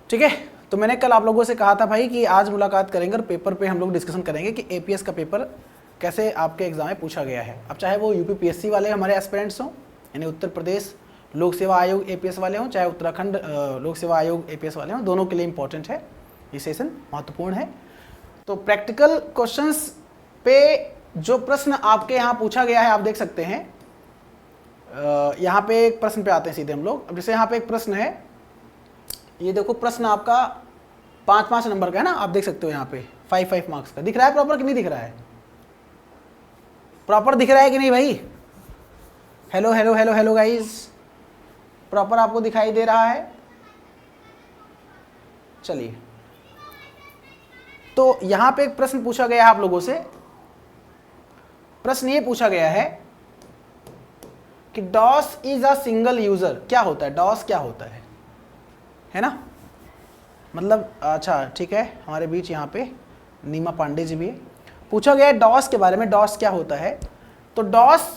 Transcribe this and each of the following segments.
ठीक है, तो मैंने कल आप लोगों से कहा था भाई कि आज मुलाकात करेंगे और पेपर पे हम लोग डिस्कशन करेंगे कि एपीएस का पेपर कैसे आपके एग्जाम में पूछा गया है। अब चाहे वो यूपीपीएससी वाले हमारे एस्पिरेंट्स हों, यानी उत्तर प्रदेश लोक सेवा आयोग एपीएस वाले हों, चाहे उत्तराखंड लोक सेवा आयोग एपीएस वाले हों, दोनों के लिए इंपॉर्टेंट है, ये सेशन महत्वपूर्ण है। तो प्रैक्टिकल क्वेश्चंस पे जो प्रश्न आपके यहाँ पूछा गया है आप देख सकते हैं। यहाँ पे एक प्रश्न पे आते हैं सीधे हम लोग। अब जैसे यहाँ पे एक प्रश्न है, ये देखो प्रश्न आपका 5-5 नंबर का है ना, आप देख सकते हो यहाँ पे 5-5 मार्क्स का। दिख रहा है प्रॉपर कि नहीं दिख रहा है? प्रॉपर दिख रहा है कि नहीं भाई? Hello hello hello hello guys, proper आपको दिखाई दे रहा है? चलिए, तो यहाँ पे एक प्रश्न पूछा गया है आप लोगों से। प्रश्न ये पूछा गया है कि DOS is a single user. क्या होता है डॉस, क्या होता है ना? मतलब अच्छा ठीक है, हमारे बीच यहाँ पे नीमा पांडे जी भी है। पूछा गया है डॉस के बारे में, डॉस क्या होता है। तो डॉस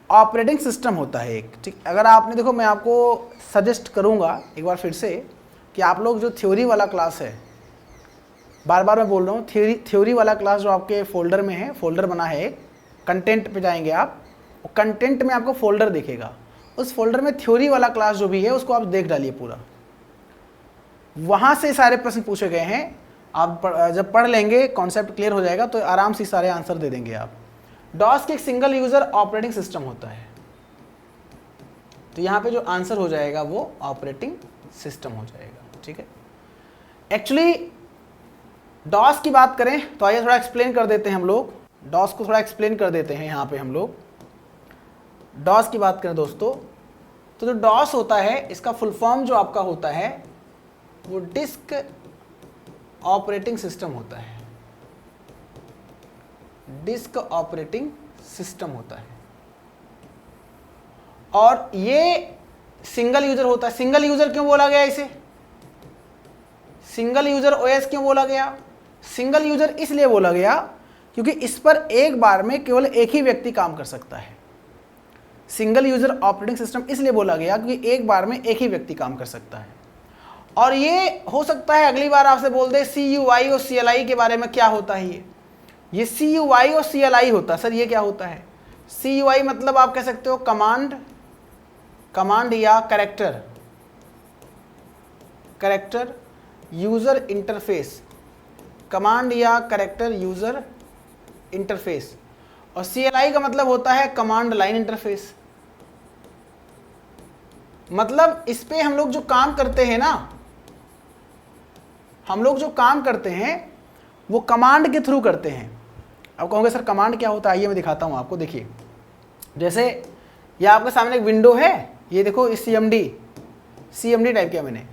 ऑपरेटिंग सिस्टम होता है एक, ठीक। अगर आपने देखो, मैं आपको सजेस्ट करूँगा एक बार फिर से कि आप लोग जो थ्योरी वाला क्लास है, बार बार मैं बोल रहा हूँ, थ्योरी वाला क्लास जो आपके फोल्डर में है, फोल्डर बना है एक, कंटेंट पे जाएंगे आप, कंटेंट में आपको फोल्डर दिखेगा, उस फोल्डर में थ्योरी वाला क्लास जो भी है उसको आप देख डालिए पूरा। वहाँ से सारे प्रश्न पूछे गए हैं। आप जब पढ़ लेंगे, कॉन्सेप्ट क्लियर हो जाएगा, तो आराम से सारे आंसर दे देंगे आप। डॉस के एक सिंगल यूजर ऑपरेटिंग सिस्टम होता है, तो यहाँ पे जो आंसर हो जाएगा वो ऑपरेटिंग सिस्टम हो जाएगा, ठीक है। एक्चुअली डॉस की बात करें तो आइए थोड़ा एक्सप्लेन कर देते हैं हम लोग, डॉस को थोड़ा एक्सप्लेन कर देते हैं। यहाँ पे हम लोग डॉस की बात करें दोस्तों, तो जो डॉस होता है इसका फुल फॉर्म जो आपका होता है वो डिस्क ऑपरेटिंग सिस्टम होता है, डिस्क ऑपरेटिंग सिस्टम होता है। और ये सिंगल यूजर होता है। सिंगल यूजर क्यों बोला गया इसे? सिंगल यूजर ओएस क्यों बोला गया? सिंगल यूजर इसलिए बोला गया क्योंकि इस पर एक बार में केवल एक ही व्यक्ति काम कर सकता है। सिंगल यूजर ऑपरेटिंग सिस्टम इसलिए बोला गया क्योंकि एक बार में एक ही व्यक्ति काम कर सकता है। और ये हो सकता है अगली बार आपसे बोल दे CUI और CLI के बारे में, क्या होता है ये CUI और CLI होता है। सर ये क्या होता है? CUI मतलब आप कह सकते हो कमांड या कैरेक्टर यूजर इंटरफेस, कमांड या कैरेक्टर यूजर इंटरफेस। और CLI का मतलब होता है कमांड लाइन इंटरफेस। मतलब इस पे हम लोग जो काम करते हैं ना, हम लोग जो काम करते हैं वो कमांड के थ्रू करते हैं। अब कहोगे सर कमांड क्या होता है? आइए मैं दिखाता हूं आपको। देखिए, जैसे ये आपके सामने एक विंडो है, ये देखो इस CMD टाइप किया मैंने,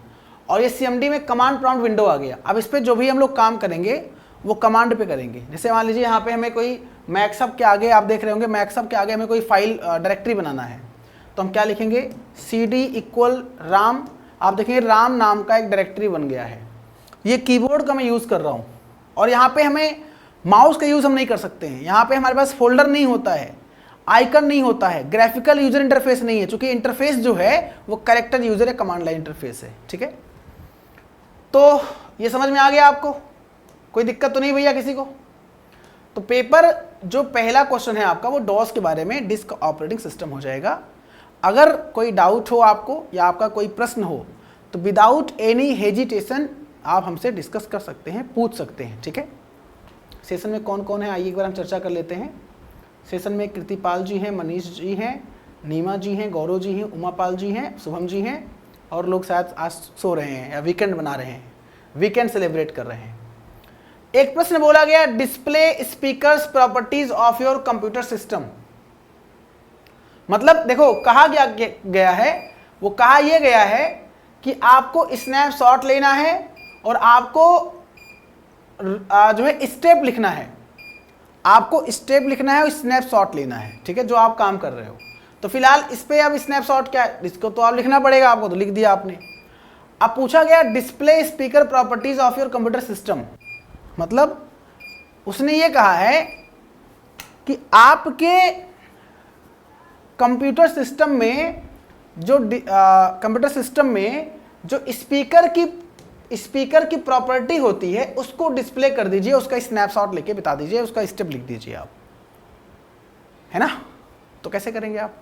और ये CMD में कमांड प्रॉम्प्ट विंडो आ गया। अब इस पर जो भी हम लोग काम करेंगे वो कमांड पे करेंगे। जैसे मान लीजिए यहाँ पे हमें कोई मैक्सअप के आगे, आप देख रहे होंगे मैक्सअप के आगे हमें कोई फाइल डायरेक्टरी बनाना है, तो हम क्या लिखेंगे? CD equal Ram. आप देखेंगे राम नाम का एक डायरेक्टरी बन गया है। ये कीबोर्ड का मैं यूज़ कर रहा हूँ, और यहाँ पे हमें माउस का यूज़ हम नहीं कर सकते हैं। यहाँ पे हमारे पास फोल्डर नहीं होता है, आइकन नहीं होता है, ग्राफिकल यूजर इंटरफेस नहीं है, चूंकि इंटरफेस जो है वो कैरेक्टर यूजर है, कमांड लाइन इंटरफेस है, ठीक है। तो ये समझ में आ गया आपको? कोई दिक्कत तो नहीं भैया किसी को? तो पेपर जो पहला क्वेश्चन है आपका वो डॉस के बारे में, डिस्क ऑपरेटिंग सिस्टम हो जाएगा। अगर कोई डाउट हो आपको या आपका कोई प्रश्न हो तो विदाउट एनी हेजिटेशन आप हमसे डिस्कस कर सकते हैं, पूछ सकते हैं, ठीक है। सेशन में कौन कौन है आइए एक बार हम चर्चा कर लेते हैं। सेशन में कृतिपाल जी हैं, मनीष जी हैं, नीमा जी हैं, गौरव जी हैं, उमापाल जी हैं, शुभम जी हैं, और लोग शायद आज सो रहे हैं या वीकेंड बना रहे हैं, वीकेंड सेलिब्रेट कर रहे हैं। एक प्रश्न बोला गया, display speakers properties of your computer system. मतलब देखो कहा गया है, वो कहा यह गया है कि आपको स्नैपशॉट लेना है और आपको जो है स्टेप लिखना है, आपको स्टेप लिखना है और स्नैपशॉट लेना है, ठीक है, जो आप काम कर रहे हो। तो फिलहाल इस पे अब स्नैपशॉट क्या है, इसको तो आप लिखना पड़ेगा आपको, तो लिख दिया आपने। अब पूछा गया display speaker properties of your computer system, मतलब उसने ये कहा है कि आपके कंप्यूटर सिस्टम में जो स्पीकर की स्पीकर की प्रॉपर्टी होती है उसको डिस्प्ले कर दीजिए, उसका स्नैपशॉट लेके बता दीजिए, उसका स्टेप लिख दीजिए आप, है ना। तो कैसे करेंगे आप?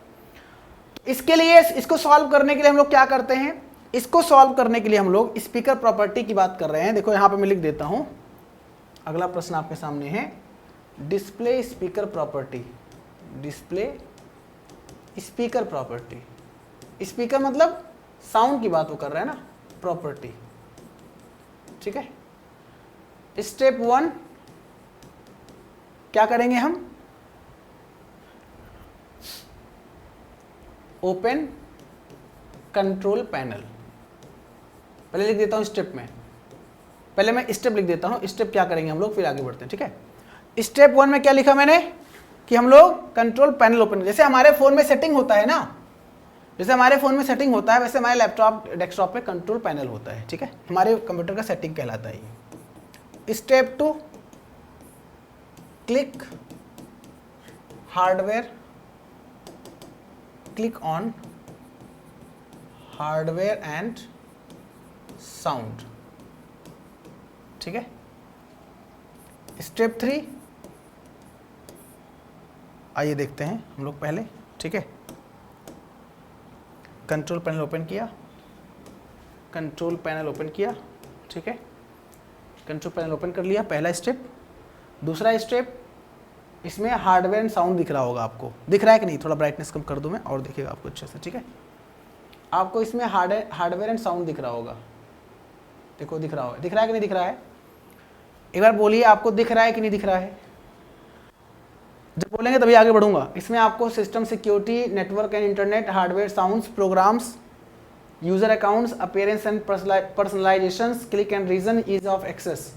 तो इसके लिए, इसको सॉल्व करने के लिए हम लोग क्या करते हैं, इसको सॉल्व करने के लिए हम लोग स्पीकर प्रॉपर्टी की बात कर रहे हैं। देखो यहां पे मैं लिख देता हूं, अगला प्रश्न आपके सामने है display speaker property. Display speaker property, speaker मतलब साउंड की बात वो कर रहे हैं ना, प्रॉपर्टी, ठीक है। स्टेप 1 क्या करेंगे हम, ओपन कंट्रोल पैनल। पहले लिख देता हूं स्टेप में, पहले मैं स्टेप लिख देता हूं, स्टेप क्या करेंगे हम लोग, फिर आगे बढ़ते हैं, ठीक है। स्टेप 1 में क्या लिखा मैंने कि हम लोग कंट्रोल पैनल ओपन, जैसे हमारे फोन में सेटिंग होता है ना, जैसे हमारे फोन में सेटिंग होता है वैसे हमारे लैपटॉप डेस्कटॉप पे कंट्रोल पैनल होता है, ठीक है। हमारे कंप्यूटर का सेटिंग कहलाता है ये। Step 2 click hardware, click on hardware and sound, ठीक है। स्टेप 3 आइए देखते हैं हम लोग पहले, ठीक है। कंट्रोल पैनल ओपन किया, कंट्रोल पैनल ओपन किया, ठीक है। कंट्रोल पैनल ओपन कर लिया, पहला स्टेप। दूसरा स्टेप, इसमें हार्डवेयर एंड साउंड दिख रहा होगा आपको, दिख रहा है कि नहीं, थोड़ा ब्राइटनेस कम कर दूं मैं और दिखेगा आपको अच्छे से, ठीक है। आपको इसमें हार्डवेयर एंड साउंड दिख रहा होगा, देखो दिख रहा होगा, दिख रहा है कि नहीं दिख रहा है, एक बार बोलिए आपको दिख रहा है कि नहीं दिख रहा है। जब बोलेंगे तभी आगे बढ़ूंगा। इसमें आपको system security, network and internet, hardware, sounds, programs, user accounts, appearance and personalisations, click and region, ease of access,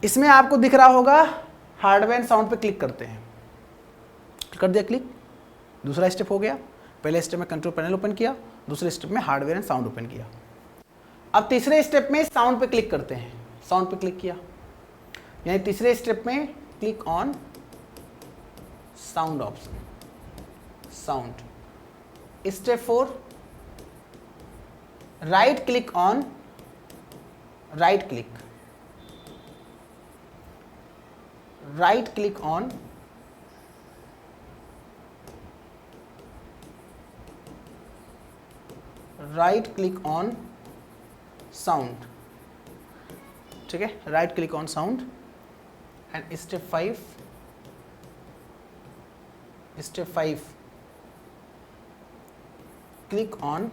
इसमें आपको दिख रहा होगा हार्डवेयर एंड साउंड पे क्लिक करते हैं, कर दिया क्लिक, दूसरा स्टेप हो गया। पहले स्टेप में कंट्रोल पैनल ओपन किया, दूसरे स्टेप में हार्डवेयर एंड साउंड ओपन किया। अब तीसरे स्टेप में साउंड पे क्लिक करते हैं, साउंड पे क्लिक किया, यानी तीसरे स्टेप में click on sound option, sound. Step 4 right click on, right click, right click on right click on sound, ठीक है, right click on sound. And step 5, step 5 click on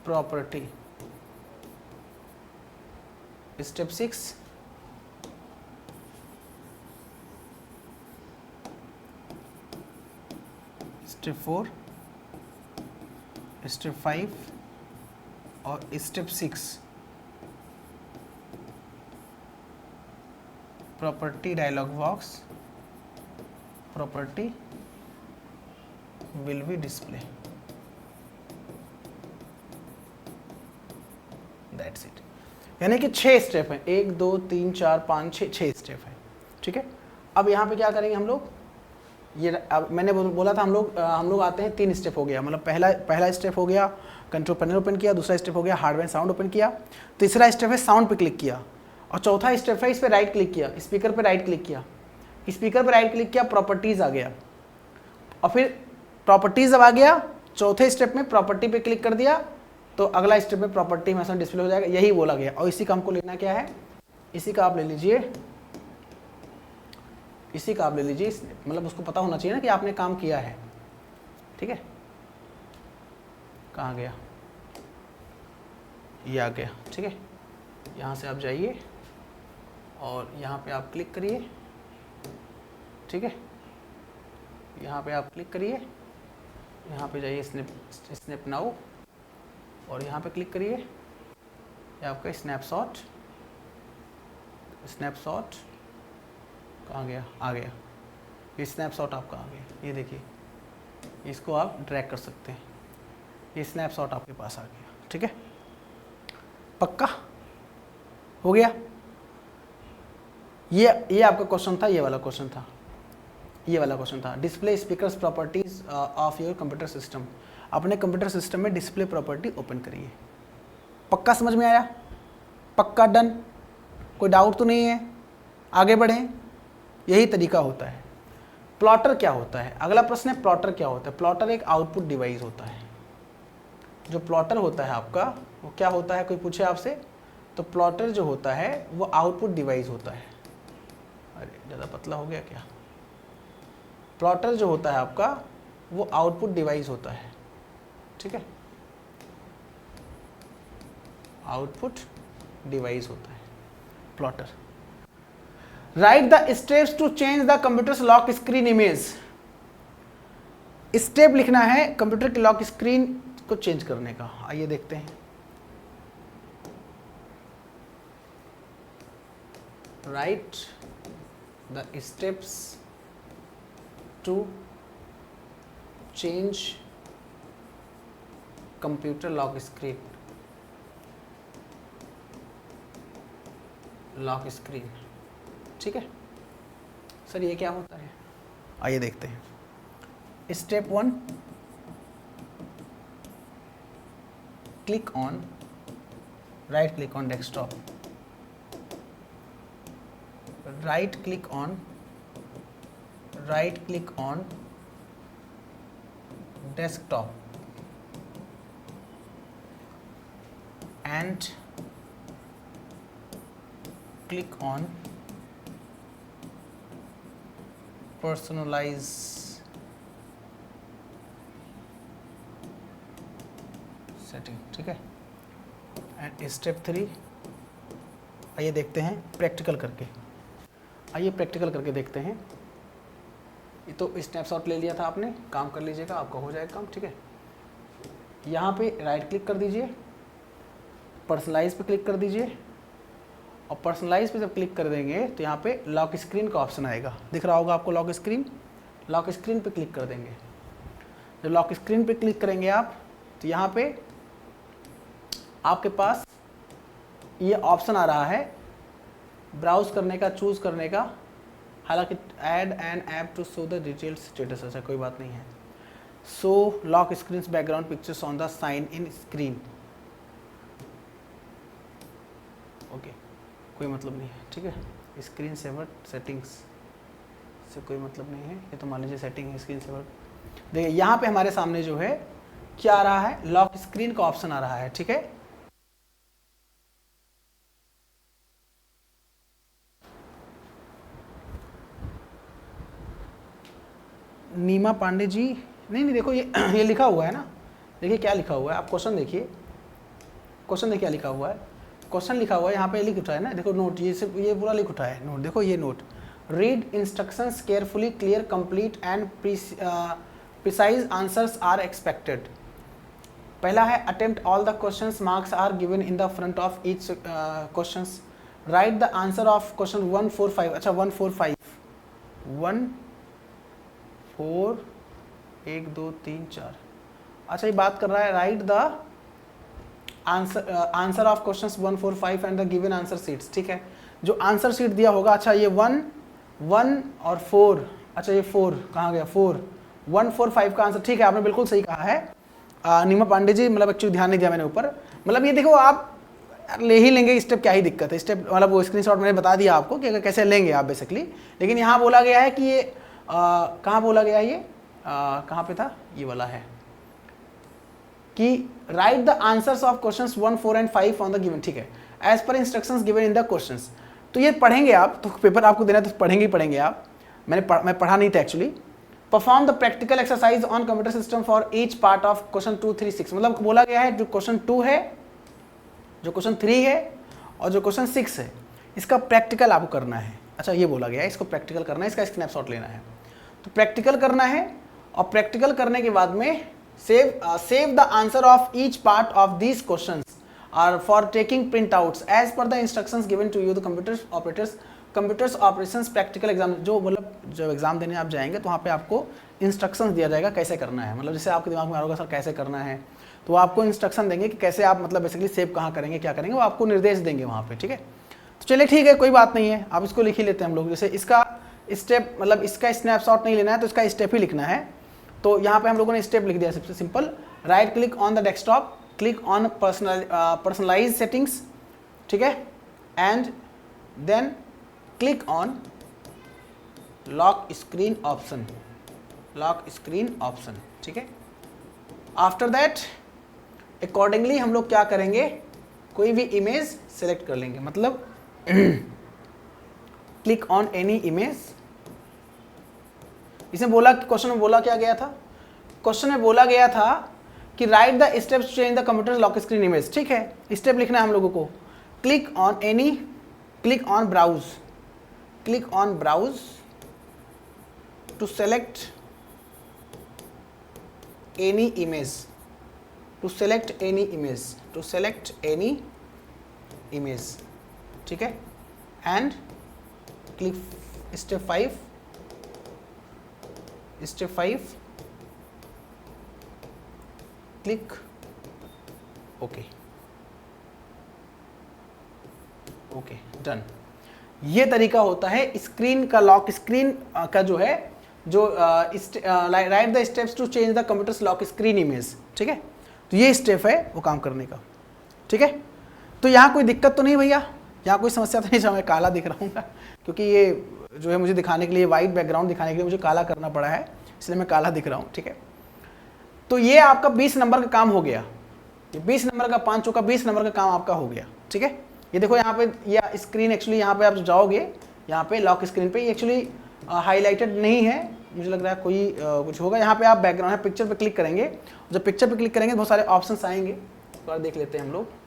property. Step 6 step 4, step 5 और step 6 property dialog box, property will be display, that's it. यानी कि 6 step हैं, 1 2 3 4 5 6 step है, ठीक है। अब यहाँ पे क्या करेंगे हम लोग, ये अब मैंने बोला था हम लोग आते हैं 3 स्टेप हो गया, मतलब पहला स्टेप हो गया कंट्रोल पैनल ओपन किया, दूसरा स्टेप हो गया हार्डवेयर साउंड ओपन किया, तीसरा स्टेप है साउंड पे क्लिक किया, और चौथा स्टेप है इस पे राइट क्लिक किया, स्पीकर पे राइट क्लिक किया, स्पीकर पे राइट क्लिक किया, प्रॉपर्टीज आ गया, और फिर प्रॉपर्टीज अब आ गया, चौथे स्टेप में प्रॉपर्टी पे क्लिक कर दिया तो अगला स्टेप में प्रॉपर्टी में डिस्प्ले हो जाएगा, यही बोला गया। और इसी का हमको लेना क्या है, इसी का आप ले लीजिए, इसी का आप ले लीजिए, मतलब उसको पता होना चाहिए ना कि आपने काम किया है, ठीक है। कहाँ गया, ये आ गया, ठीक है। यहाँ से आप जाइए और यहाँ पे आप क्लिक करिए, ठीक है। यहाँ पे आप क्लिक करिए, यहाँ पे जाइए स्नैप नाउ और यहाँ पे क्लिक करिए, ये आपका स्नैपशॉट, स्नैपशॉट कहाँ गया, आ गया, ये स्नैपशॉट आपका आ गया, ये देखिए, इसको आप ड्रैग कर सकते हैं, ये स्नैपशॉट आपके पास आ गया, ठीक है। पक्का हो गया। ये आपका क्वेश्चन था, ये वाला क्वेश्चन था, ये वाला क्वेश्चन था, display speakers properties of your computer system. अपने कंप्यूटर सिस्टम में डिस्प्ले प्रॉपर्टी ओपन करिए, पक्का समझ में आया? पक्का डन? कोई डाउट तो नहीं है? आगे बढ़ें। यही तरीका होता है। प्लॉटर क्या होता है? अगला प्रश्न है प्लॉटर क्या होता है? प्लॉटर एक आउटपुट डिवाइस होता है। जो प्लॉटर होता है आपका वो क्या होता है? कोई पूछे आपसे तो प्लॉटर जो होता है वो आउटपुट डिवाइस होता है। अरे ज़्यादा पतला हो गया क्या? प्लॉटर जो होता है आपका वो आउटपुट डिवाइस होता है, ठीक है, आउटपुट डिवाइस होता है plotter. Write the steps to change the computer's lock screen image. Step लिखना है कंप्यूटर की लॉक स्क्रीन को चेंज करने का। आइए देखते हैं। Write the steps to change computer lock screen, ठीक है सर। ये क्या होता है? आइए देखते हैं। Step 1, click on, right click on desktop, right click on desktop and click on personalize setting, ठीक है। एंड स्टेप 3, आइए देखते हैं प्रैक्टिकल करके। आइए प्रैक्टिकल करके देखते हैं। ये तो स्नैपशॉट ले लिया था आपने, काम कर लीजिएगा, आपका हो जाएगा काम, ठीक है। यहाँ पे राइट क्लिक कर दीजिए, पर्सनलाइज पे क्लिक कर दीजिए, और पर्सनलाइज पे जब क्लिक कर देंगे तो यहाँ पे लॉक स्क्रीन का ऑप्शन आएगा, दिख रहा होगा आपको लॉक स्क्रीन। लॉक स्क्रीन पे क्लिक कर देंगे। जब लॉक स्क्रीन पे क्लिक करेंगे आप तो यहाँ पे आपके पास ये ऑप्शन आ रहा है ब्राउज करने का, चूज करने का। हालांकि add an app to show the detail status, ऐसा कोई बात नहीं है। Show lock screen background pictures on the sign in screen, okay कोई मतलब नहीं है, ठीक है। स्क्रीन सेवर सेटिंग्स से कोई मतलब नहीं है, ये तो मान लीजिए सेटिंग है स्क्रीन सेवर। देखिए यहाँ पे हमारे सामने जो है क्या आ रहा है, लॉक स्क्रीन का ऑप्शन आ रहा है, ठीक है। नीमा पांडे जी, नहीं देखो ये लिखा हुआ है ना, देखिए क्या लिखा हुआ है, आप क्वेश्चन देखिए, क्वेश्चन देखिए क्या लिखा हुआ है। क्वेश्चन लिखा हुआ है यहाँ पे, लिख उठा है ना, देखो नोट, ये सिर्फ ये पूरा लिख उठा है नोट, देखो ये note. Read instructions carefully, clear, complete and precise answers are expected. पहला है attempt all the questions, marks are given in the front of each questions. Write the answer of question 1 4 5, अच्छा 1 4 5, 1 4 1 2 3 4, अच्छा ये बात कर रहा है right the answer of questions 1 4 5 and the given answer sheets, ठीक है। जो आंसर शीट दिया होगा, अच्छा ये 1 1 और 4, अच्छा ये 4 कहाँ गया, 4 1 4 5 का आंसर, ठीक है आपने बिल्कुल सही कहा है नीमा पांडे जी, मतलब एक्चुअली ध्यान नहीं दिया मैंने ऊपर। मतलब ये देखो आप ले ही लेंगे स्टेप, क्या ही दिक्कत है स्टेप, मतलब वो स्क्रीनशॉट मैंने बता दिया आपको कि कैसे लेंगे आप बेसिकली। लेकिन यहाँ बोला गया है कि ये कहाँ बोला गया है, ये कहाँ पे था, ये वाला है कि write the answers of questions 1 4 and 5 on the given, ठीक है, as per instructions given in the questions. तो ये पढ़ेंगे आप, तो पेपर आपको देना तो पढ़ेंगे ही पढ़ेंगे आप, मैं पढ़ा नहीं था actually. Perform the practical exercise on computer system for each part of question 2 3 6, मतलब बोला गया है जो क्वेश्चन 2 है, जो क्वेश्चन 3 है और जो क्वेश्चन 6 है, इसका प्रैक्टिकल आपको करना है। अच्छा ये बोला गया है इसको प्रैक्टिकल करना है, इसका स्नैपशॉट लेना है, तो प्रैक्टिकल करना है। और प्रैक्टिकल करने के बाद में save the answer of each part of these questions are for taking printouts as per the instructions given to you the computers operations practical exam। जो मतलब जब एग्जाम देने आप जाएंगे तो वहाँ पे आपको इंस्ट्रक्शंस दिया जाएगा कैसे करना है, मतलब जैसे आपके दिमाग में आ होगा सर कैसे करना है, तो वो आपको इंस्ट्रक्शन देंगे कि कैसे आप मतलब बेसिकली सेव कहाँ करेंगे, क्या करेंगे, वो आपको निर्देश देंगे वहाँ पे, ठीक है। तो चलिए ठीक है, कोई बात नहीं है, आप इसको लिख ही लेते हैं हम लोग। जैसे इसका स्टेप, मतलब इसका स्नैपशॉट नहीं लेना है तो इसका स्टेप ही लिखना है। तो यहाँ पे हम लोगों ने स्टेप लिख दिया, सबसे simple, right click on the desktop, click on personalise settings, ठीक है, and then click on lock screen option, lock screen option, ठीक है। आफ्टर दैट अकॉर्डिंगली हम लोग क्या करेंगे, कोई भी इमेज सेलेक्ट कर लेंगे, मतलब क्लिक ऑन एनी इमेज। इसमें बोला, क्वेश्चन में बोला क्या गया था, क्वेश्चन में बोला गया था कि write the steps change the computer lock screen image, ठीक है। स्टेप लिखना है हम लोगों को, click on any, click on browse, click on browse to select any image, to select any image, to select any image, ठीक है, and click step 5, step 5 click okay, okay done. ये तरीका होता है स्क्रीन का, लॉक स्क्रीन का जो है, जो write the steps to change the computer's lock screen image, ठीक है। तो ये स्टेप है वो काम करने का, ठीक है। तो यहाँ कोई दिक्कत तो नहीं भैया, यहाँ कोई समस्या तो नहीं, मैं काला दिख रहा हूँ क्योंकि ये जो है मुझे दिखाने के लिए, वाइट बैकग्राउंड दिखाने के लिए मुझे काला करना पड़ा है, इसलिए मैं काला दिख रहा हूँ, ठीक है। तो ये आपका 20 नंबर का काम हो गया, ये 20 नंबर का 5 चौका 20 नंबर का काम आपका हो गया, ठीक है। ये देखो यहाँ पे, ये स्क्रीन एक्चुअली यहाँ पे आप जाओगे, यहाँ पे लॉक स्क्रीन पे एक्चुअली हाईलाइटेड नहीं है, मुझे लग रहा है कोई कुछ होगा। यहाँ पे आप बैकग्राउंड है, पिक्चर पे क्लिक करेंगे, जब पिक्चर पे क्लिक करेंगे बहुत सारे ऑप्शंस आएंगे, एक बार देख लेते हैं हम लोग।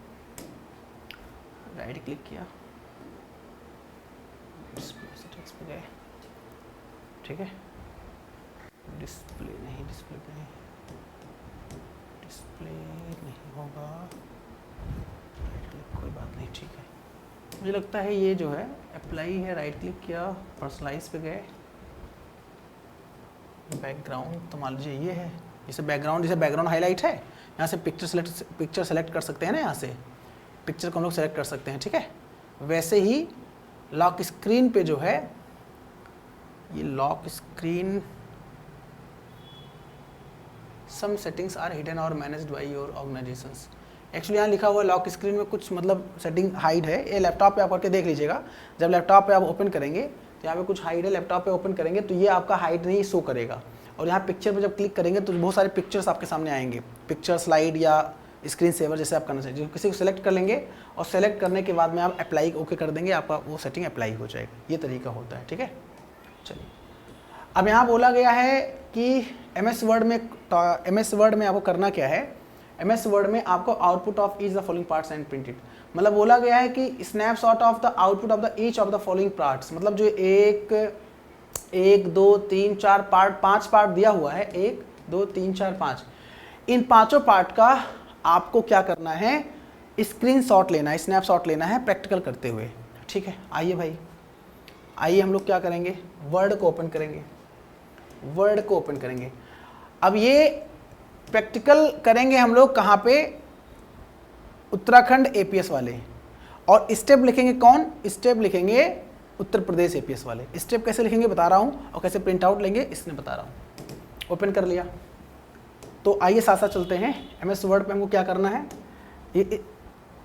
राइट क्लिक किया, डिस्प्ले सेटिंग्स पे गए, ठीक है, डिस्प्ले नहीं, डिस्प्ले पे नहीं, डिस्प्ले नहीं होगा, राइट क्लिक, कोई बात नहीं, ठीक है। मुझे लगता है ये जो है अप्लाई है, राइट क्लिक किया, पर्सनलाइज पे गए, बैकग्राउंड तो मान लीजिए ये है, जैसे बैकग्राउंड हाईलाइट है, यहाँ से पिक्चर सेलेक्ट कर सकते हैं ना, यहाँ से पिक्चर को हम लोग सेलेक्ट कर सकते हैं, ठीक है। वैसे ही लॉक स्क्रीन पे जो है, ये lock screen some settings are hidden और managed by your organisations. Actually यहाँ लिखा हुआ है लॉक स्क्रीन में कुछ मतलब सेटिंग हाइड है, ये लैपटॉप पे आप करके देख लीजिएगा। जब लैपटॉप पे आप ओपन करेंगे तो यहाँ पे कुछ हाइड है, लैपटॉप पे ओपन करेंगे तो ये आपका हाइड नहीं शो करेगा, और यहाँ पिक्चर पे जब क्लिक करेंगे तो बहुत सारे पिक्चर्स आपके सामने आएंगे, पिक्चर स्लाइड या स्क्रीन सेवर जैसे आप करना चाहिए, किसी को सेलेक्ट कर लेंगे और सेलेक्ट करने के बाद में आप अप्लाई ओके कर देंगे, आपका वो सेटिंग अप्लाई हो जाएगा। ये तरीका होता है, ठीक है। चलिए, अब यहाँ बोला गया है कि एमएस वर्ड में आपको करना क्या है, एमएस वर्ड में आपको output of each the following parts and printed, मतलब बोला गया है कि snapshot of the output of the each of the following parts, मतलब जो 1 2 3 4 पार्ट, 5 पार्ट दिया हुआ है, 1 2 3 4 5, इन पांचों पार्ट का आपको क्या करना है, स्क्रीनशॉट लेना है, स्नैपशॉट लेना है प्रैक्टिकल करते हुए, ठीक है। आइए भाई, आइए हम लोग क्या करेंगे, वर्ड को ओपन करेंगे, वर्ड को ओपन करेंगे। अब ये प्रैक्टिकल करेंगे हम लोग कहाँ पे, उत्तराखंड एपीएस वाले, और स्टेप लिखेंगे कौन, स्टेप लिखेंगे उत्तर प्रदेश एपीएस वाले। स्टेप कैसे लिखेंगे बता रहा हूँ, और कैसे प्रिंट आउट लेंगे इसने बता रहा हूँ। ओपन कर लिया, तो आइए साथ साथ चलते हैं। एमएस वर्ड पे हमको क्या करना है, ये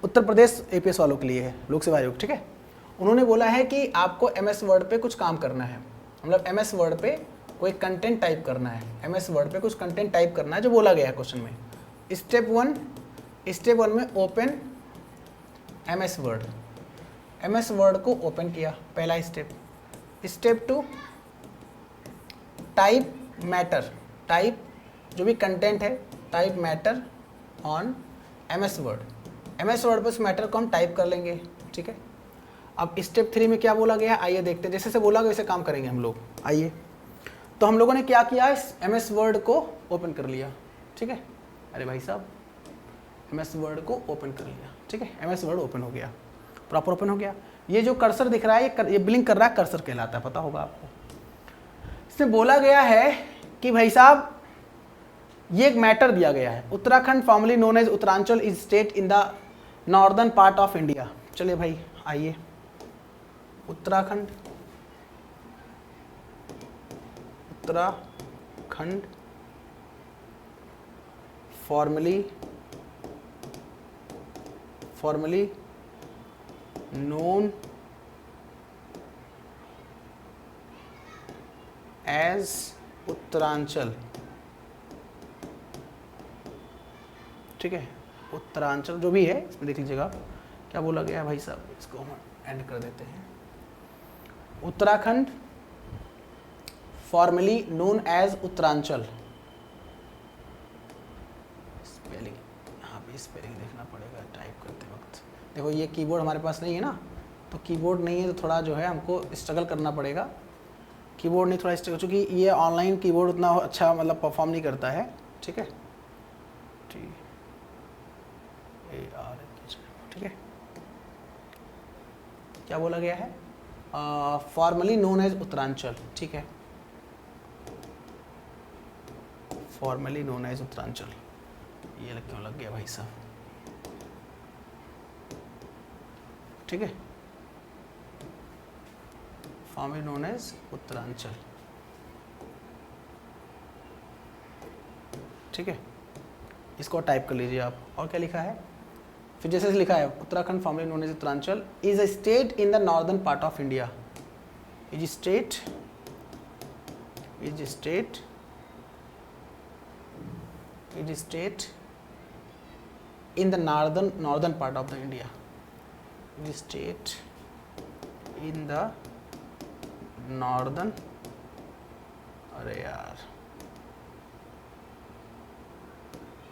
उत्तर प्रदेश एपीएस वालों के लिए है, लोक सेवा आयोग, ठीक है। उन्होंने बोला है कि आपको एमएस वर्ड पे कुछ काम करना है, मतलब एमएस वर्ड पे कोई कंटेंट टाइप करना है, एमएस वर्ड पे कुछ कंटेंट टाइप करना है जो बोला गया है क्वेश्चन में। स्टेप 1 में open MS word, MS word को ओपन किया, पहला step. Step 2 type matter, type जो भी कंटेंट है, type matter on MS word, MS word पर उस मैटर को हम टाइप कर लेंगे, ठीक है। अब स्टेप 3 में क्या बोला गया है, आइए देखते हैं, जैसे से बोला गया वैसे काम करेंगे हम लोग। आइए, तो हम लोगों ने क्या किया, इस एमएस वर्ड को ओपन कर लिया, ठीक है। अरे भाई साहब, एमएस वर्ड को ओपन कर लिया, ठीक है, एमएस वर्ड ओपन हो गया, प्रॉपर ओपन हो गया। ये जो कर्सर दिख रहा है, ये ब्लिंक कर रहा है, कर्सर कहलाता है, पता होगा आपको। इसमें बोला गया है कि भाई साहब ये एक मैटर दिया गया है, Uttarakhand formerly known as Uttaranchal is state in the northern part of India. चलिए भाई आइए, Uttarakhand formerly formerly known as Uttaranchal, ठीक है, उत्तरांचल जो भी है इसमें देख लीजिएगा क्या बोला गया है भाई साहब, इसको हम एंड कर देते हैं। Uttarakhand formerly known as Uttaranchal, spelling यहाँ पे स्पेलिंग देखना पड़ेगा टाइप करते वक्त। देखो ये कीबोर्ड हमारे पास नहीं है ना, तो कीबोर्ड नहीं है तो थोड़ा जो है हमको स्ट्रगल करना पड़ेगा। कीबोर्ड नहीं थोड़ा स्ट्रगल, चूँकि ये ऑनलाइन कीबोर्ड उतना अच्छा मतलब परफॉर्म नहीं करता है, ठीक है, ठीक है। क्या बोला गया है, फॉर्मली नोन एज उत्तरांचल, ठीक है, फॉर्मली नोन एज उत्तरांचल, ये क्यों लग गया भाई साहब, ठीक है, फॉर्मली नोन एज उत्तरांचल, ठीक है, इसको टाइप कर लीजिए आप। और क्या लिखा है, फिर जैसे लिखा है Uttarakhand formerly known as Uttaranchal is a state in the northern part of India, is state in the northern part of the India, is state in the northern, अरे यार,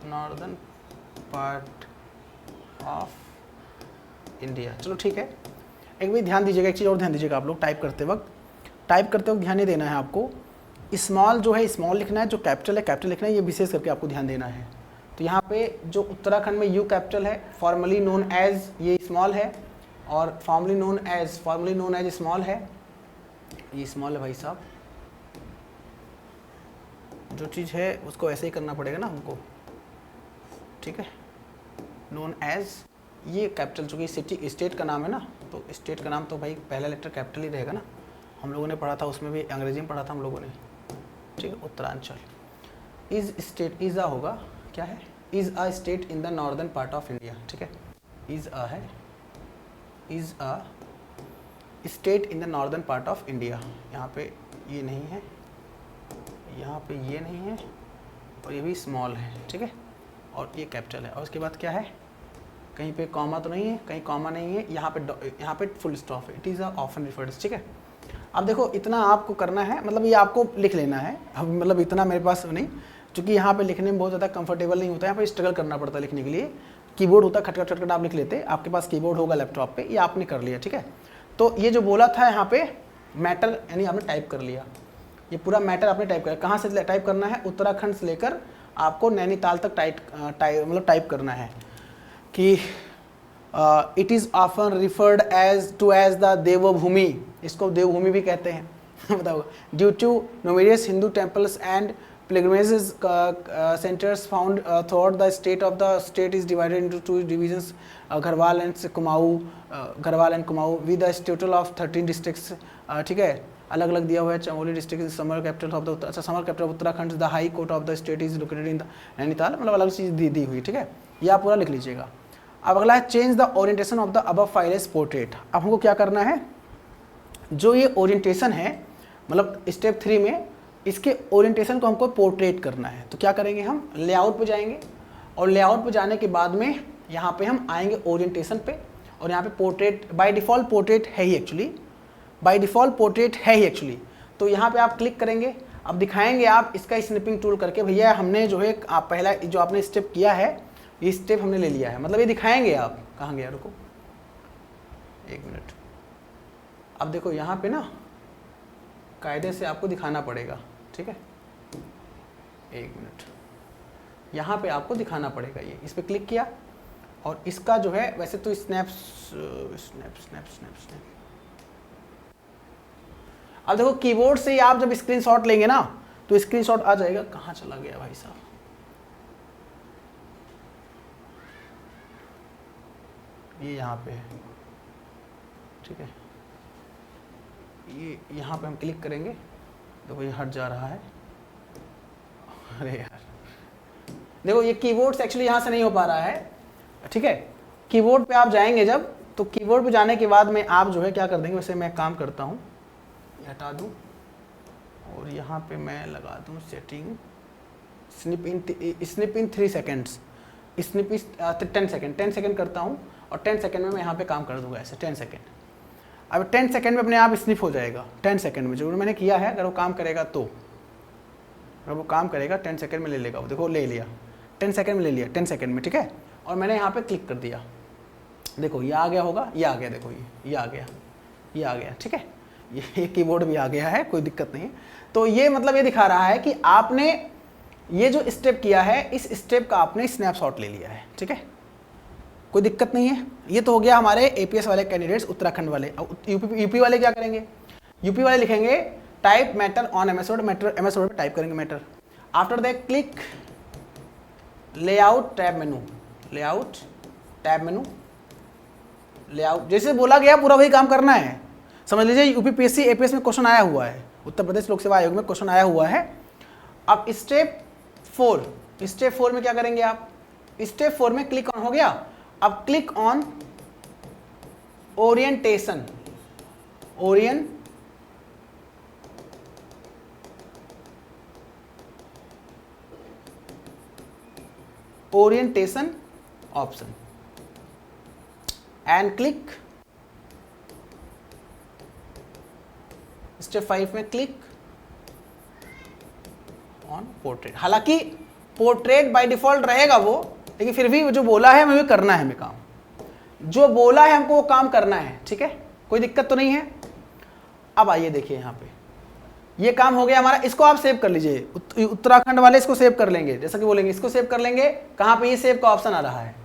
नॉर्दर्न पार्ट ऑफ इंडिया। चलो ठीक है, एक भी ध्यान दीजिएगा, एक चीज़ और ध्यान दीजिएगा आप लोग टाइप करते वक्त ध्यान ये देना है आपको, स्मॉल जो है स्मॉल लिखना है, जो कैपिटल है कैपिटल लिखना है, ये विशेष करके आपको ध्यान देना है। तो यहाँ पे जो उत्तराखंड में यू कैपिटल है, फॉर्मली नोन एज ये स्मॉल है, और फॉर्मली नोन एज स्मॉल है, ये स्मॉल है भाई साहब, जो चीज़ है उसको ऐसे ही करना पड़ेगा ना हमको, ठीक है, नोन एज ये कैपिटल, चूँकि सिटी स्टेट का नाम है ना, तो स्टेट का नाम तो भाई पहला लेटर कैपिटल ही रहेगा ना, हम लोगों ने पढ़ा था उसमें भी, अंग्रेजी में पढ़ा था हम लोगों ने, ठीक है। Uttaranchal is state, is a होगा, क्या है, is a state in the northern part of India, ठीक है, इज अ है, is a state in the northern part of India, यहाँ पे ये नहीं है, यहाँ पे ये नहीं है, और ये भी स्मॉल है, ठीक है, और ये कैपिटल है, और उसके बाद क्या है, कहीं पे कॉमा तो नहीं है, कहीं कॉमा नहीं है, यहाँ पे फुल स्टॉप है, इट इज़ ऑफन रिफर्ड, ठीक है। अब देखो इतना आपको करना है, मतलब ये आपको लिख लेना है, अब मतलब इतना मेरे पास नहीं, क्योंकि यहाँ पे लिखने में बहुत ज़्यादा कंफर्टेबल नहीं होता है, यहाँ पे स्ट्रगल करना पड़ता है लिखने के लिए, कीबोर्ड होता है खटखट खटखट आप लिख लेते, आपके पास कीबोर्ड होगा लैपटॉप पे, ये आपने कर लिया, ठीक है। तो ये जो बोला था यहाँ पे मैटर, यानी आपने टाइप कर लिया, ये पूरा मैटर आपने टाइप कर, कहाँ से टाइप करना है, उत्तराखंड से लेकर आपको नैनीताल तक टाइप करना है कि it is often referred as the Devbhumi, इसको देवभूमि भी कहते हैं बताओ, due to numerous Hindu temples and pilgrimages centers found throughout the state of the state is divided into two divisions, Garhwal and Kumaon with a total of 13 districts, ठीक है, अलग अलग दिया हुआ है। Chamoli district summer capital of the, अच्छा summer capital Uttarakhand, the high court of the state is located in the Nainital, मतलब अलग चीज़ दी हुई, ठीक है, ये आप पूरा लिख लीजिएगा। अब अगला है change the orientation of the above file as portrait. अब हमको क्या करना है, जो ये ओरिएंटेशन है, मतलब स्टेप 3 में इसके ओरिएंटेशन को हमको पोर्ट्रेट करना है। तो क्या करेंगे, हम लेआउट पे जाएंगे, और लेआउट पे जाने के बाद में यहाँ पे हम आएंगे ओरिएंटेशन पे, और यहाँ पे पोर्ट्रेट बाय डिफ़ॉल्ट पोर्ट्रेट है ही एक्चुअली, बाय डिफ़ॉल्ट पोर्ट्रेट है ही एक्चुअली। तो यहाँ पे आप क्लिक करेंगे, अब दिखाएंगे आप इसका स्निपिंग टूल करके, भैया हमने जो है आप पहला जो आपने स्टेप किया है, ये स्टेप हमने ले लिया है, मतलब ये दिखाएंगे आप, कहाँ गया, रुको 1 मिनट। अब देखो यहाँ पे ना कायदे से आपको दिखाना पड़ेगा, ठीक है, 1 मिनट, यहाँ पे आपको दिखाना पड़ेगा, ये इस पर क्लिक किया, और इसका जो है वैसे तो स्नैप, अब देखो कीबोर्ड से ही आप जब स्क्रीनशॉट लेंगे ना, तो स्क्रीनशॉट आ जाएगा, कहाँ चला गया भाई साहब, ये यहाँ पे है, ठीक है, ये यहाँ पे हम क्लिक करेंगे, देखो ये हट जा रहा है, अरे यार देखो ये कीबोर्ड से एक्चुअली यहाँ से नहीं हो पा रहा है, ठीक है, कीबोर्ड पे आप जाएंगे जब, तो कीबोर्ड पे जाने के बाद में आप जो है क्या कर देंगे, वैसे मैं काम करता हूँ, हटा दूँ और यहाँ पे मैं लगा दूँ setting snip in 3 seconds, snip is 10 second करता हूँ और 10 सेकेंड में मैं यहाँ पे काम कर दूंगा ऐसे 10 सेकेंड। अब 10 सेकेंड में अपने आप स्निप हो जाएगा 10 सेकेंड में, जो मैंने किया है। अगर वो काम करेगा तो, अगर वो काम करेगा 10 सेकेंड में ले लेगा वो, देखो ले लिया 10 सेकेंड में ले लिया 10 सेकेंड में, ठीक है। और मैंने यहाँ पे क्लिक कर दिया, देखो ये आ गया होगा, ये आ गया, देखो ये आ गया, ये आ गया, ठीक है। ये कीबोर्ड भी आ गया है, कोई दिक्कत नहीं है। तो ये मतलब ये दिखा रहा है कि आपने ये जो स्टेप किया है, इस स्टेप का आपने स्नैपशॉट ले लिया है, ठीक है, कोई दिक्कत नहीं है। ये तो हो गया हमारे एपीएस वाले कैंडिडेट्स, उत्तराखंड वाले। अब यूपी वाले क्या करेंगे, यूपी वाले लिखेंगे type matter on MS word, matter MS word में टाइप करेंगे matter. After that click layout tab menu, layout tab menu, layout जैसे बोला गया पूरा वही काम करना है। समझ लीजिए यूपीपीएससी एपीएस में क्वेश्चन आया हुआ है, उत्तर प्रदेश लोक सेवा आयोग में क्वेश्चन आया हुआ है। अब स्टेप 4 में क्या करेंगे आप, स्टेप 4 में क्लिक ऑन हो गया। अब click on orientation, orientation option and click. Step 5 में क्लिक ऑन पोर्ट्रेट। हालांकि पोर्ट्रेट बाय डिफॉल्ट रहेगा वो, लेकिन फिर भी जो बोला है हमें करना है, हमें काम जो बोला है हमको वो काम करना है, ठीक है, कोई दिक्कत तो नहीं है। अब आइए देखिए यहाँ पे ये काम हो गया हमारा, इसको आप सेव कर लीजिए, उत्तराखंड वाले इसको सेव कर लेंगे, जैसा कि बोलेंगे इसको सेव कर लेंगे। कहाँ पे ये सेव का ऑप्शन आ रहा है,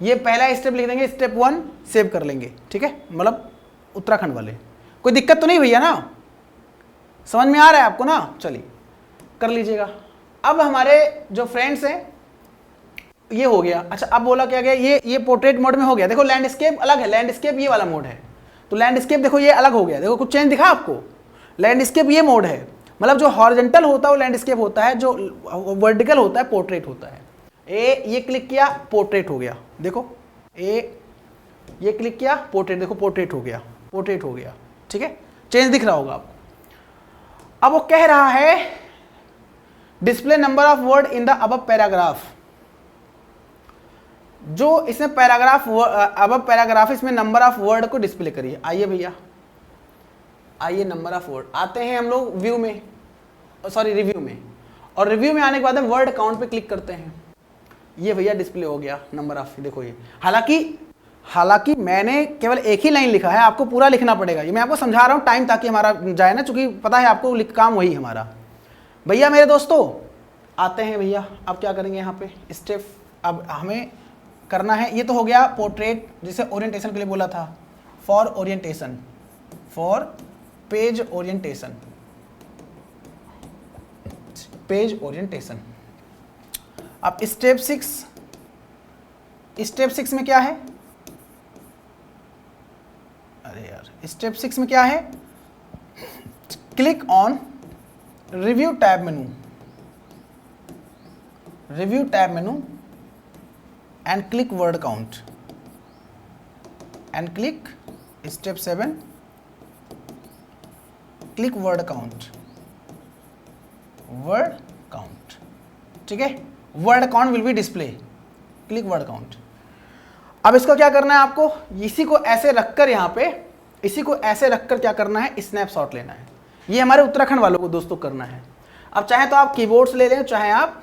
ये पहला स्टेप लिख देंगे, स्टेप 1 सेव कर लेंगे, ठीक है, मतलब उत्तराखंड वाले। कोई दिक्कत तो नहीं भैया ना, समझ में आ रहा है आपको ना, चलिए कर लीजिएगा। अब हमारे जो फ्रेंड्स हैं ये हो गया। अच्छा अब बोला क्या गया, ये पोर्ट्रेट मोड में हो गया। देखो लैंडस्केप अलग है, लैंडस्केप ये वाला मोड है, तो लैंडस्केप देखो ये अलग हो गया, देखो कुछ चेंज दिखा आपको। लैंडस्केप ये मोड है, मतलब जो हॉरिजॉन्टल होता है वो लैंडस्केप होता है, जो वर्टिकल होता है पोर्ट्रेट होता है। ये क्लिक किया पोर्ट्रेट हो गया, देखो ये क्लिक किया पोर्ट्रेट, देखो पोर्ट्रेट हो गया, पोर्ट्रेट हो गया, ठीक है, चेंज दिख रहा होगा आपको। अब वो कह रहा है display number of word in the above paragraph, जो इसमें पैराग्राफ अब पैराग्राफ इसमें नंबर ऑफ वर्ड को डिस्प्ले करिए। आइए भैया, आइए नंबर ऑफ वर्ड आते हैं हम लोग व्यू में, सॉरी रिव्यू में, और रिव्यू में आने के बाद हम वर्ड काउंट पे क्लिक करते हैं। ये भैया डिस्प्ले हो गया नंबर ऑफ, देखो ये। हालांकि मैंने केवल एक ही लाइन लिखा है, आपको पूरा लिखना पड़ेगा, ये मैं आपको समझा रहा हूँ टाइम ताकि हमारा जाए ना, चूंकि पता है आपको काम वही हमारा। भैया मेरे दोस्तों आते हैं भैया, अब क्या करेंगे यहाँ पे स्टेप, अब हमें करना है, ये तो हो गया पोर्ट्रेट जिसे ओरिएंटेशन के लिए बोला था, for orientation, for page orientation, page orientation. अब स्टेप 6 में क्या है, अरे यार स्टेप 6 में क्या है, click on review tab menu, review tab menu and click word count and click step 7 click word count, word count, ठीक है, word count will be display, click word count। अब इसको क्या करना है आपको, इसी को ऐसे रखकर यहाँ पे, इसी को ऐसे रखकर क्या करना है, स्नैपशॉट लेना है। ये हमारे उत्तराखंड वालों को दोस्तों करना है। अब चाहे तो आप कीबोर्ड से ले लें, चाहे आप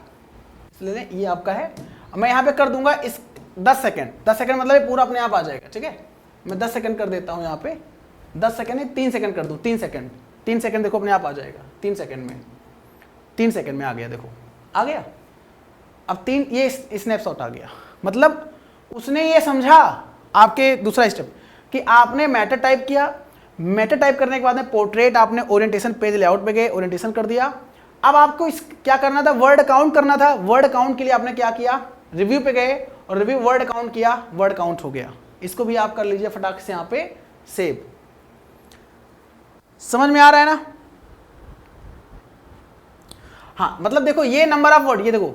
ले लें, ये आपका है। मैं यहाँ पे कर दूंगा इस 10 सेकंड, 10 सेकंड मतलब ये पूरा अपने आप आ जाएगा, ठीक है। मैं 10 सेकंड कर देता हूँ यहाँ पे, 10 सेकंड 3 सेकंड कर दूँ, 3 सेकंड देखो अपने आप आ जाएगा, 3 सेकंड में आ गया, देखो आ गया। अब 3 ये स्नैपशॉट आ गया, मतलब उसने ये समझा आपके दूसरा स्टेप कि आपने मैटर टाइप किया, मैटर टाइप करने के बाद में पोर्ट्रेट आपने ओरिएंटेशन पेज लेआउट पे गए, ओरिएंटेशन कर दिया। अब आपको इस क्या करना था, वर्ड काउंट करना था। वर्ड काउंट के लिए आपने क्या किया, रिव्यू पे गए और रिव्यू वर्ड काउंट किया, वर्ड काउंट हो गया। इसको भी आप कर लीजिए फटाक से यहाँ पे सेव। समझ में आ रहा है ना? हाँ मतलब देखो ये नंबर ऑफ वर्ड, ये देखो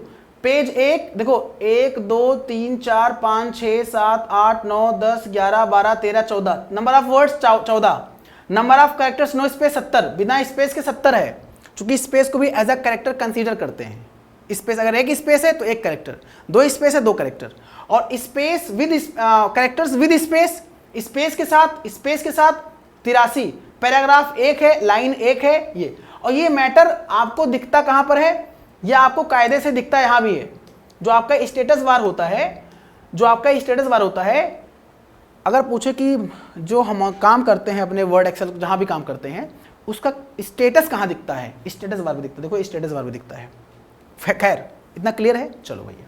पेज 1 देखो 1 2 3 4 5 6 7 8 9 10 11 12 13 14 number of words 14, number of characters no space 70, बिना स्पेस के 70 है, क्योंकि स्पेस को भी एज अ कैरेक्टर कंसीडर करते हैं। स्पेस अगर एक स्पेस है तो एक कैरेक्टर, दो स्पेस है दो कैरेक्टर, और space with characters with space, space के साथ 83, पैराग्राफ 1 है, लाइन 1 है ये। और ये मैटर आपको दिखता कहां पर है, ये आपको कायदे से दिखता है, यहां भी है। जो आपका स्टेटस बार होता है, अगर पूछे कि जो हम काम करते हैं अपने वर्ड एक्सेल जहां भी काम करते हैं उसका स्टेटस कहां दिखता है, स्टेटस बार भी दिखता है। देखो स्टेटस बार भी दिखता है। खैर इतना क्लियर है। चलो भैया,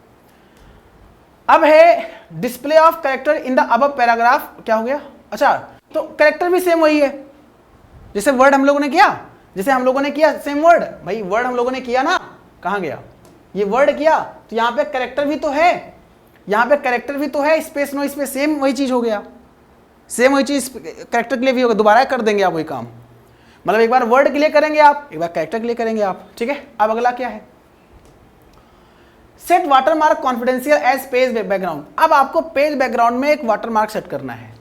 अब है display of character in the above paragraph. क्या हो गया? अच्छा, तो कैरेक्टर भी सेम वही है जैसे वर्ड हम लोगों ने किया, सेम वर्ड। भाई वर्ड हम लोगों ने किया ना, कहां गया ये वर्ड किया, तो यहां पे कैरेक्टर भी तो है, स्पेस नो स्पेस, सेम वही चीज हो गया, सेम वही चीज कैरेक्टर के लिए भी होगा। दोबारा कर देंगे आप वही काम, मतलब एक बार वर्ड के लिए करेंगे आप, एक बार कैरेक्टर के लिए करेंगे आप, ठीक है। अब अगला क्या है? Set watermark confidential as page background. अब आपको पेज बैकग्राउंड में एक वाटरमार्क सेट करना है।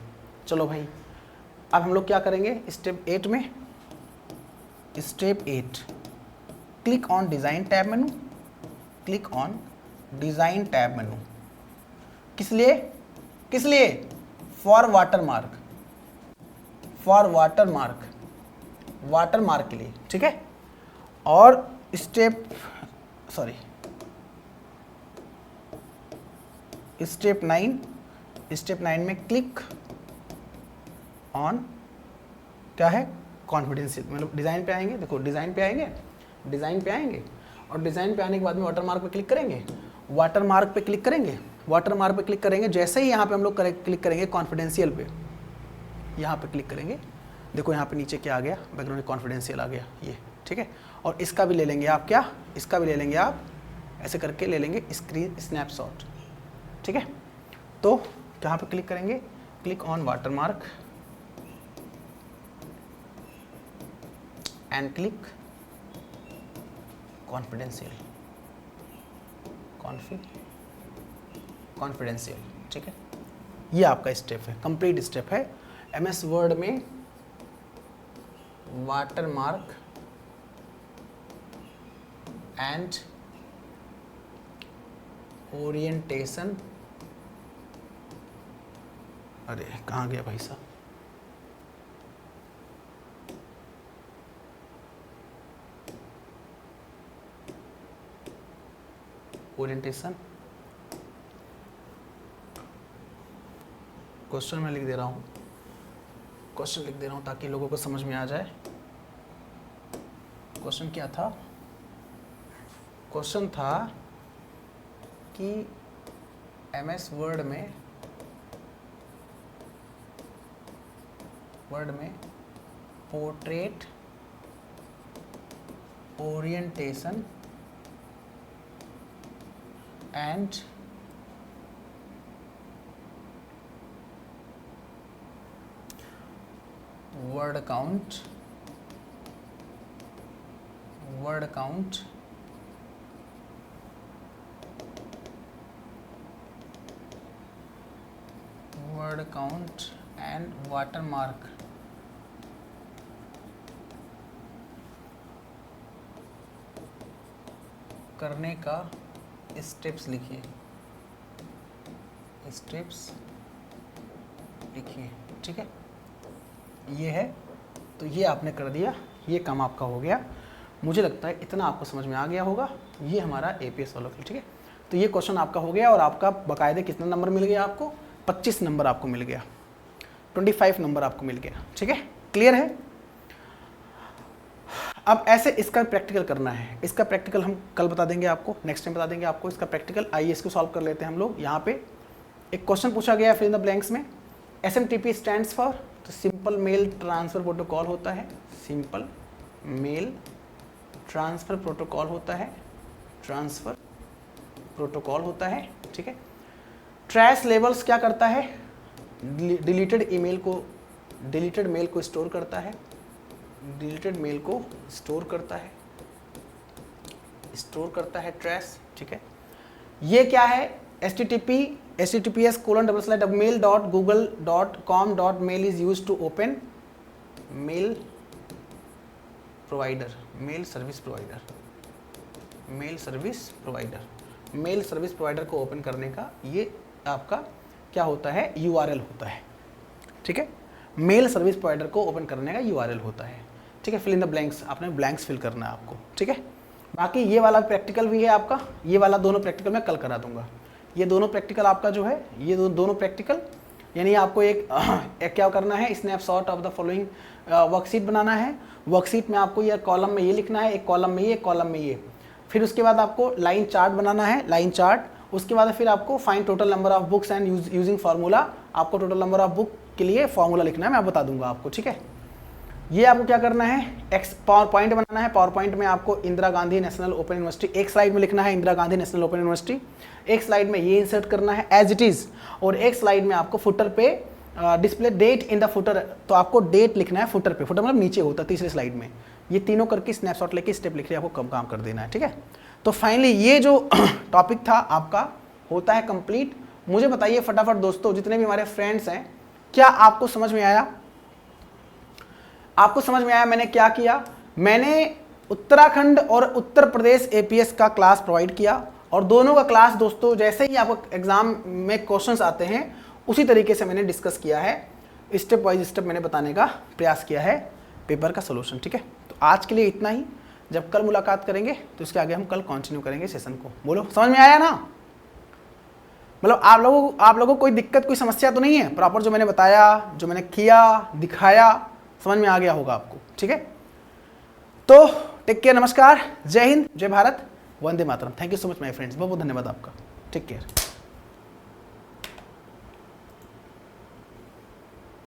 चलो भाई, अब हम लोग क्या करेंगे स्टेप 8 में, step 8 click on design tab menu, click on design tab मेनू। किस लिए? फॉर वाटरमार्क के लिए, ठीक है। और स्टेप 9 में क्लिक ऑन क्या है, कॉन्फिडेंशियल, मतलब डिज़ाइन पे आएंगे। देखो डिज़ाइन पे आएंगे और डिज़ाइन पे आने के बाद में वाटरमार्क पे क्लिक करेंगे। जैसे ही यहाँ पे हम लोग क्लिक करेंगे कॉन्फिडेंशियल पे, यहाँ पे क्लिक करेंगे, देखो यहाँ पे नीचे क्या आ गया, बैकग्राउंड कॉन्फिडेंशियल आ गया ये, ठीक है। और इसका भी ले लेंगे आप, ऐसे करके ले लेंगे स्क्रीन स्नैपशॉट, ठीक है। तो यहाँ पे क्लिक करेंगे, click on watermark and click confidential, ठीक है। ये आपका स्टेप है, कंप्लीट स्टेप है एमएस वर्ड में वाटरमार्क एंड ओरिएंटेशन। अरे कहाँ गया भाई साहब? ओरिएंटेशन क्वेश्चन में लिख दे रहा हूँ, ताकि लोगों को समझ में आ जाए। क्वेश्चन क्या था? क्वेश्चन था कि एमएस वर्ड में portrait orientation and word count and watermark करने का स्टेप्स लिखिए, ठीक है। ये है, तो ये आपने कर दिया, ये काम आपका हो गया। मुझे लगता है इतना आपको समझ में आ गया होगा। ये हमारा एपीएस वाला, ठीक है। तो ये क्वेश्चन आपका हो गया और आपका बाकायदे कितना नंबर मिल गया आपको? 25 नंबर आपको मिल गया, 25 नंबर आपको मिल गया, ठीक है। क्लियर है? अब ऐसे इसका प्रैक्टिकल करना है। इसका प्रैक्टिकल हम कल बता देंगे आपको, नेक्स्ट टाइम बता देंगे आपको इसका प्रैक्टिकल। आइए इसको सॉल्व कर लेते हैं हम लोग। यहाँ पे एक क्वेश्चन पूछा गया फिल इन द ब्लैंक्स में, SMTP स्टैंड्स फॉर, तो सिंपल मेल ट्रांसफ़र प्रोटोकॉल होता है, सिंपल मेल ट्रांसफ़र प्रोटोकॉल होता है, ठीक है। ट्रैश लेबल्स क्या करता है? डिलीटेड मेल को स्टोर करता है, ट्रैश, ठीक है। ये क्या है, https://mail.google.com.mail is used to open mail provider, mail service provider, mail service provider, mail service provider को ओपन करने का ये आपका क्या होता है, URL होता है। ठीक है, मेल सर्विस प्रोवाइडर को ओपन करने का URL होता है। ठीक है, फिल इन द ब्लैंक्स, आपने ब्लैंक्स फिल करना है आपको। ठीक है, बाकी ये वाला प्रैक्टिकल भी है आपका, ये वाला दोनों प्रैक्टिकल मैं कल करा दूंगा। ये दोनों प्रैक्टिकल आपका जो है, ये दोनों प्रैक्टिकल यानी आपको एक क्या करना है, snapshot of the following worksheet बनाना है। वर्कशीट में आपको ये कॉलम में ये लिखना है, एक कॉलम में ये, एक कॉलम में ये। फिर उसके बाद आपको लाइन चार्ट बनाना है, लाइन चार्ट। उसके बाद फिर आपको find total number of books and using formula, आपको टोटल नंबर ऑफ बुक के लिए फार्मूला लिखना है, मैं बता दूंगा आपको। ठीक है, ये आपको क्या करना है, पावर पॉइंट बनाना है। पावर पॉइंट में आपको Indira Gandhi national open university एक स्लाइड में लिखना है, Indira Gandhi national open university एक स्लाइड में ये इंसर्ट करना है एज इट इज, और एक स्लाइड में आपको फुटर पे display date in the footer, तो आपको डेट लिखना है फुटर पे, फुटर मतलब नीचे होता है तीसरी स्लाइड में। ये तीनों करके स्नैपशॉट लेके स्टेप लिख के आपको कम काम कर देना है। ठीक है, तो फाइनली ये जो टॉपिक था आपका होता है कंप्लीट। मुझे बताइए फटाफट दोस्तों, जितने भी हमारे फ्रेंड्स हैं, क्या आपको समझ में आया? आपको समझ में आया मैंने क्या किया? मैंने उत्तराखंड और उत्तर प्रदेश APS का क्लास प्रोवाइड किया, और दोनों का क्लास दोस्तों जैसे ही आपको एग्जाम में क्वेश्चंस आते हैं उसी तरीके से मैंने डिस्कस किया है, स्टेप बाय स्टेप मैंने बताने का प्रयास किया है पेपर का सोल्यूशन। ठीक है, तो आज के लिए इतना ही। जब कल मुलाकात करेंगे तो इसके आगे हम कल कंटिन्यू करेंगे सेशन को। बोलो समझ में आया ना? मतलब आप लोगों को कोई दिक्कत, कोई समस्या तो नहीं है? प्रॉपर जो मैंने बताया, जो मैंने किया, दिखाया, समझ में आ गया होगा आपको। ठीक है, तो टेक केयर, नमस्कार, जय हिंद, जय भारत, वंदे मातरम। Thank you so much my friends, बहुत बहुत धन्यवाद आपका। Take care.